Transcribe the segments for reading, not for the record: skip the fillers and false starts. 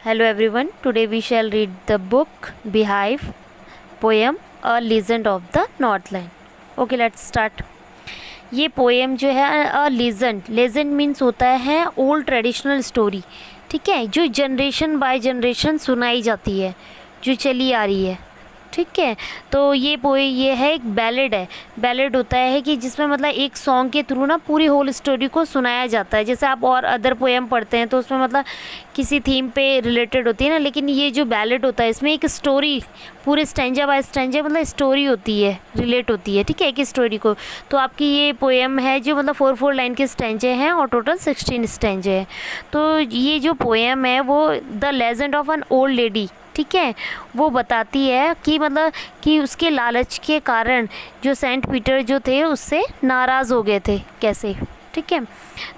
Hello everyone, today we shall read the book Beehive poem A Legend of the Northland. Okay, let's start. ये poem जो है a legend means होता है old traditional story, ठीक है, जो generation by generation सुनाई जाती है, जो चली आ रही है, ठीक है। तो ये है एक बैलेड होता है कि जिसमें मतलब एक सॉन्ग के थ्रू ना पूरी होल स्टोरी को सुनाया जाता है। जैसे आप और अदर पोएम पढ़ते हैं तो उसमें मतलब किसी थीम पे रिलेटेड होती है ना, लेकिन ये जो बैलेड होता है इसमें एक स्टोरी पूरे स्टैंजा बाय स्टैंजा मतलब स्टोरी होती है, रिलेट होती है, ठीक है, एक स्टोरी को। तो आपकी ये पोएम है जो मतलब 4 लाइन के स्टैंजे हैं और टोटल 16 स्टैंजे हैं। तो ये जो पोएम है वो the legend of an old lady, ठीक है, वो बताती है कि मतलब कि उसके लालच के कारण जो सेंट पीटर जो थे उससे नाराज़ हो गए थे कैसे, ठीक है।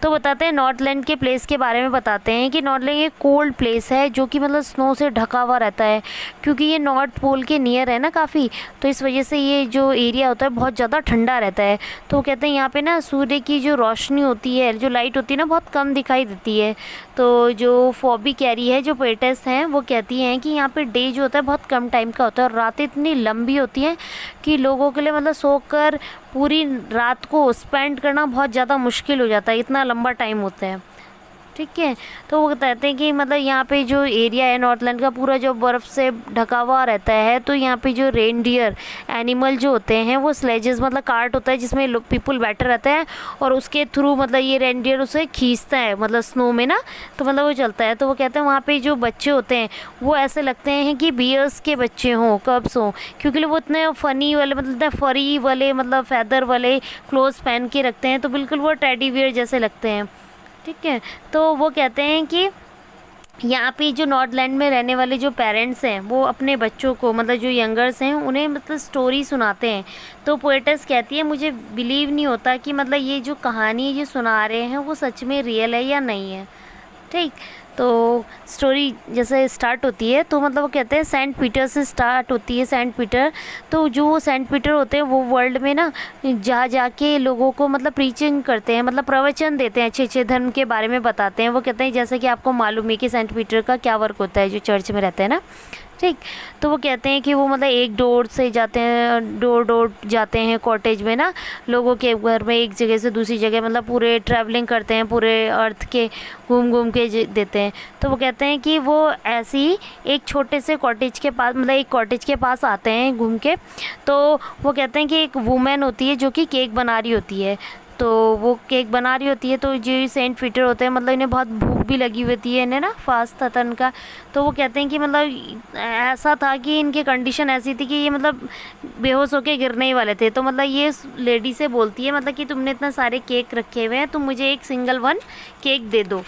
तो बताते हैं नॉर्थलैंड के प्लेस के बारे में, बताते हैं कि नॉर्थलैंड एक कोल्ड प्लेस है जो कि मतलब स्नो से ढका हुआ रहता है, क्योंकि ये नॉर्थ पोल के नियर है ना काफ़ी, तो इस वजह से ये जो एरिया होता है बहुत ज़्यादा ठंडा रहता है। तो वो कहते हैं यहाँ पे ना सूर्य की जो रोशनी होती है, जो लाइट होती है ना, बहुत कम दिखाई देती है। तो जो फॉबी कैरी है, जो पोएटेस हैं, वो कहती हैं कि यहाँ पे डे जो होता है बहुत कम टाइम का होता है और रातें इतनी लंबी होती हैं कि लोगों के लिए मतलब सोकर पूरी रात को स्पेंड करना बहुत ज़्यादा मुश्किल हो जाता है, इतना लंबा टाइम होता है, ठीक है। तो वो बताते हैं कि मतलब यहाँ पे जो एरिया है नॉर्थलैंड का पूरा जो बर्फ़ से ढका हुआ रहता है, तो यहाँ पे जो रेनडियर एनिमल जो होते हैं वो स्लेजेस मतलब कार्ट होता है जिसमें पीपल बैठे रहते हैं और उसके थ्रू मतलब ये रेनडियर उसे खींचता है मतलब स्नो में ना, तो मतलब वो चलता है। तो वो कहते हैं वहाँ पे जो बच्चे होते हैं वो ऐसे लगते हैं कि बियर्स के बच्चे हों, कब्स हों, क्योंकि वो इतने फ़नी वाले मतलब फरी वाले मतलब फैदर वाले क्लोथ्स पहन के रखते हैं, तो बिल्कुल वो टेडी बियर जैसे लगते हैं, ठीक है। तो वो कहते हैं कि यहाँ पे जो नॉर्थलैंड में रहने वाले जो पेरेंट्स हैं वो अपने बच्चों को मतलब जो यंगर्स हैं उन्हें मतलब स्टोरी सुनाते हैं। तो पोएटेस कहती है मुझे बिलीव नहीं होता कि मतलब ये जो कहानी ये सुना रहे हैं वो सच में रियल है या नहीं है, ठीक। तो स्टोरी जैसे स्टार्ट होती है तो मतलब वो कहते हैं सेंट पीटर से स्टार्ट होती है। सेंट पीटर, तो जो सेंट पीटर होते हैं वो वर्ल्ड में ना जा जाके लोगों को मतलब प्रीचिंग करते हैं, मतलब प्रवचन देते हैं, अच्छे अच्छे धर्म के बारे में बताते हैं। वो कहते हैं जैसे कि आपको मालूम है कि सेंट पीटर का क्या वर्क होता है जो चर्च में रहते हैं ना, ठीक। तो वो कहते हैं कि वो मतलब एक डोर से जाते हैं, डोर जाते हैं कॉटेज में ना, लोगों के घर में एक जगह से दूसरी जगह मतलब पूरे ट्रैवलिंग करते हैं, पूरे अर्थ के घूम के देते हैं। तो वो कहते हैं कि वो ऐसी एक छोटे से कॉटेज के पास मतलब एक कॉटेज के पास आते हैं घूम के। तो वो कहते हैं कि एक वुमेन होती है जो कि केक बना रही होती है, तो वो केक बना रही होती है। तो जो सेंट पीटर होते हैं मतलब इन्हें बहुत भूख भी लगी हुई होती है, इन्हें ना फास्ट था इनका। तो वो कहते हैं कि मतलब ऐसा था कि इनकी कंडीशन ऐसी थी कि ये मतलब बेहोश होके गिरने ही वाले थे। तो मतलब ये लेडी से बोलती है मतलब कि तुमने इतना सारे केक रखे हुए हैं, तुम मुझे एक सिंगल वन केक दे दो।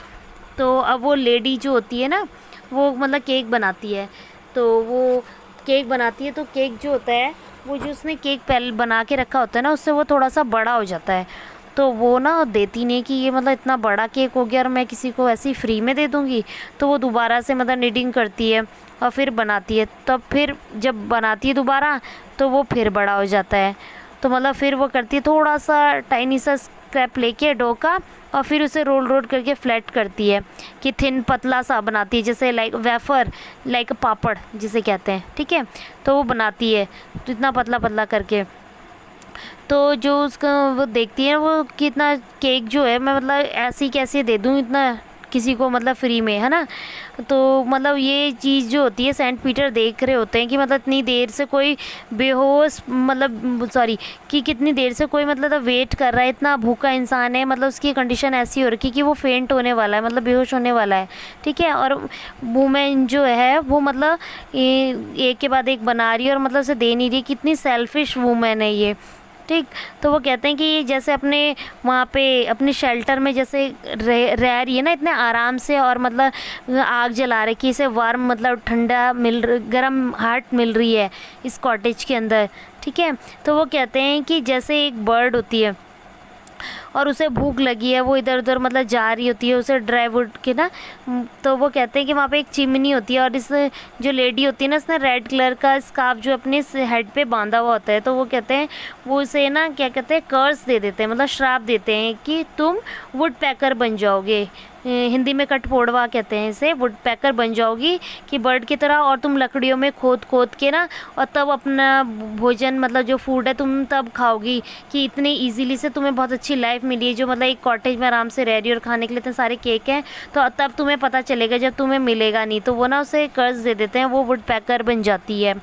तो अब वो लेडी जो होती है ना वो मतलब केक बनाती है, तो वो केक बनाती है तो केक जो होता है वो जो उसने केक पहले बना के रखा होता है ना उससे वो थोड़ा सा बड़ा हो जाता है। तो वो ना देती नहीं कि ये मतलब इतना बड़ा केक हो गया और मैं किसी को ऐसे ही फ्री में दे दूँगी। तो वो दोबारा से मतलब नीडिंग करती है और फिर बनाती है, तब फिर जब बनाती है दोबारा तो वो फिर बड़ा हो जाता है। तो मतलब फिर वो करती है थोड़ा सा टाइनी सा स्क्रैप लेके डो का और फिर उसे रोल करके फ्लैट करती है कि थिन पतला सा बनाती है, जैसे लाइक वेफर लाइक पापड़ जिसे कहते हैं, ठीक है। तो वो बनाती है तो इतना पतला करके। तो जो उसका वो देखती है वो कि इतना केक जो है मैं मतलब ऐसे ही कैसे दे दूँ इतना किसी को मतलब फ्री में, है ना। तो मतलब ये चीज़ जो होती है सेंट पीटर देख रहे होते हैं कि मतलब इतनी देर से कोई बेहोश मतलब सॉरी कि कितनी देर से कोई मतलब वेट कर रहा है, इतना भूखा इंसान है, मतलब उसकी कंडीशन ऐसी हो रखी कि वो फेंट होने वाला है, मतलब बेहोश होने वाला है, ठीक है। और वुमेन जो है वो मतलब एक के बाद एक बना रही है और मतलब उसे दे नहीं रही, कितनी सेल्फिश वुमेन है ये, ठीक। तो वो कहते हैं कि ये जैसे अपने वहाँ पे अपने शेल्टर में जैसे रह रही है ना इतने आराम से, और मतलब आग जला रही कि इसे वार्म मतलब ठंडा गर्म हार्ट मिल रही है इस कॉटेज के अंदर, ठीक है। तो वो कहते हैं कि जैसे एक बर्ड होती है और उसे भूख लगी है, वो इधर उधर मतलब जा रही होती है उसे ड्राई वुड के ना। तो वो कहते हैं कि वहाँ पे एक चिमनी होती है और इस जो लेडी होती है ना उसने रेड कलर का स्कार्फ जो अपने हेड पे बांधा हुआ होता है। तो वो कहते हैं वो उसे ना क्या कहते हैं कर्स दे देते हैं, मतलब श्राप देते हैं कि तुम वुड पैकर बन जाओगे, हिंदी में कठफोड़वा कहते हैं इसे, वुड पैकर बन जाओगी कि बर्ड की तरह, और तुम लकड़ियों में खोद खोद के ना, और तब अपना भोजन मतलब जो फूड है तुम तब खाओगी, कि इतने इजीली से तुम्हें बहुत अच्छी लाइफ मिली है, जो मतलब एक कॉटेज में आराम से रह रही है और खाने के लिए इतने सारे केक हैं, तो तब तुम्हें पता चलेगा जब तुम्हें मिलेगा नहीं। तो वो ना उसे कर्ज दे देते हैं, वो वुड पैकर बन जाती है।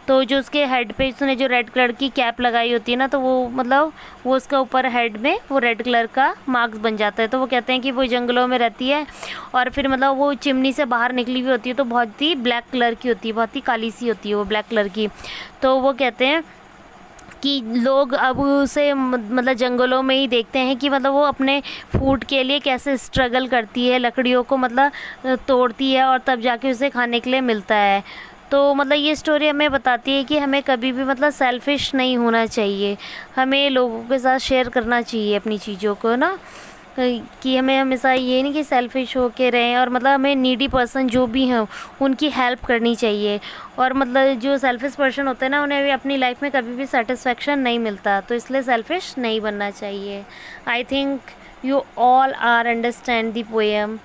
तो जो उसके हेड पे उसने जो रेड कलर की कैप लगाई होती है ना, तो वो मतलब वो उसका ऊपर हेड में वो रेड कलर का मार्क्स बन जाता है। तो वो कहते हैं कि वो जंगलों में रहती है, और फिर मतलब वो चिमनी से बाहर निकली हुई होती है, तो बहुत ही ब्लैक कलर की होती है, बहुत ही काली सी होती है वो ब्लैक कलर की। तो वो कहते हैं कि लोग अब उसे मतलब जंगलों में ही देखते हैं कि मतलब वो अपने फूड के लिए कैसे स्ट्रगल करती है, लकड़ियों को मतलब तोड़ती है, और तब जाके उसे खाने के लिए मिलता है। तो मतलब ये स्टोरी हमें बताती है कि हमें कभी भी मतलब सेल्फिश नहीं होना चाहिए, हमें लोगों के साथ शेयर करना चाहिए अपनी चीज़ों को ना, कि हमें हमेशा ये नहीं कि सेल्फिश होके रहें, और मतलब हमें नीडी पर्सन जो भी हैं उनकी हेल्प करनी चाहिए। और मतलब जो सेल्फिश पर्सन होते हैं ना, उन्हें भी अपनी लाइफ में कभी भी सेटिस्फेक्शन नहीं मिलता, तो इसलिए सेल्फिश नहीं बनना चाहिए। I think you all are understand the poem.